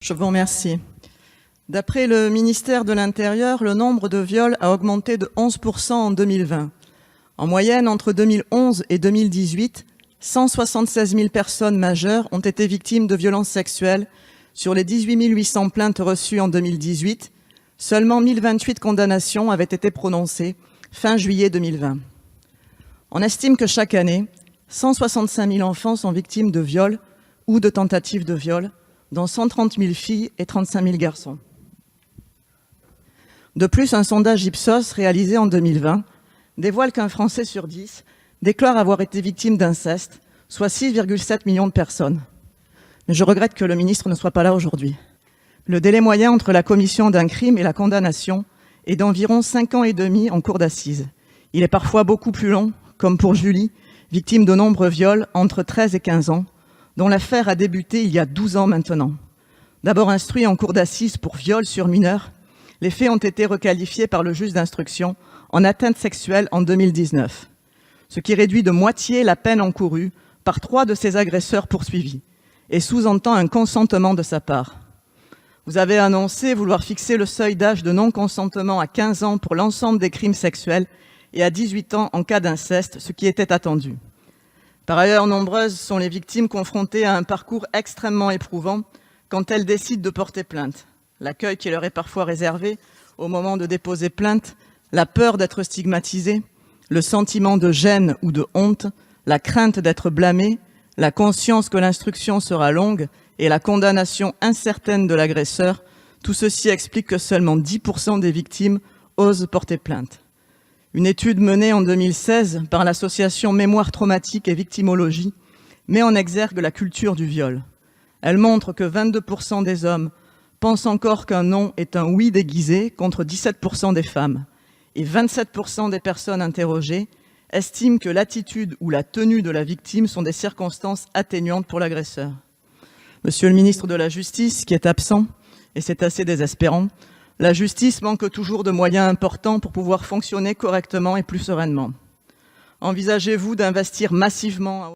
Je vous remercie. D'après le ministère de l'Intérieur, le nombre de viols a augmenté de 11% en 2020. En moyenne, entre 2011 et 2018, 176 000 personnes majeures ont été victimes de violences sexuelles. Sur les 18 800 plaintes reçues en 2018, seulement 1028 condamnations avaient été prononcées fin juillet 2020. On estime que chaque année, 165 000 enfants sont victimes de viols ou de tentatives de viol, dont 130 000 filles et 35 000 garçons. De plus, un sondage Ipsos réalisé en 2020 dévoile qu'un Français sur 10 déclare avoir été victime d'inceste, soit 6,7 millions de personnes. Mais je regrette que le ministre ne soit pas là aujourd'hui. Le délai moyen entre la commission d'un crime et la condamnation est d'environ 5 ans et demi en cour d'assises. Il est parfois beaucoup plus long, comme pour Julie, victime de nombreux viols entre 13 et 15 ans, dont l'affaire a débuté il y a 12 ans maintenant. D'abord instruit en cour d'assises pour viol sur mineur, les faits ont été requalifiés par le juge d'instruction en atteinte sexuelle en 2019, ce qui réduit de moitié la peine encourue par 3 de ses agresseurs poursuivis et sous-entend un consentement de sa part. Vous avez annoncé vouloir fixer le seuil d'âge de non-consentement à 15 ans pour l'ensemble des crimes sexuels et à 18 ans en cas d'inceste, ce qui était attendu. Par ailleurs, nombreuses sont les victimes confrontées à un parcours extrêmement éprouvant quand elles décident de porter plainte. L'accueil qui leur est parfois réservé au moment de déposer plainte, la peur d'être stigmatisée, le sentiment de gêne ou de honte, la crainte d'être blâmé, la conscience que l'instruction sera longue et la condamnation incertaine de l'agresseur, tout ceci explique que seulement 10% des victimes osent porter plainte. Une étude menée en 2016 par l'association Mémoire traumatique et victimologie met en exergue la culture du viol. Elle montre que 22% des hommes pensent encore qu'un non est un oui déguisé contre 17% des femmes. Et 27% des personnes interrogées estiment que l'attitude ou la tenue de la victime sont des circonstances atténuantes pour l'agresseur. Monsieur le ministre de la Justice, qui est absent, et c'est assez désespérant, la justice manque toujours de moyens importants pour pouvoir fonctionner correctement et plus sereinement. Envisagez-vous d'investir massivement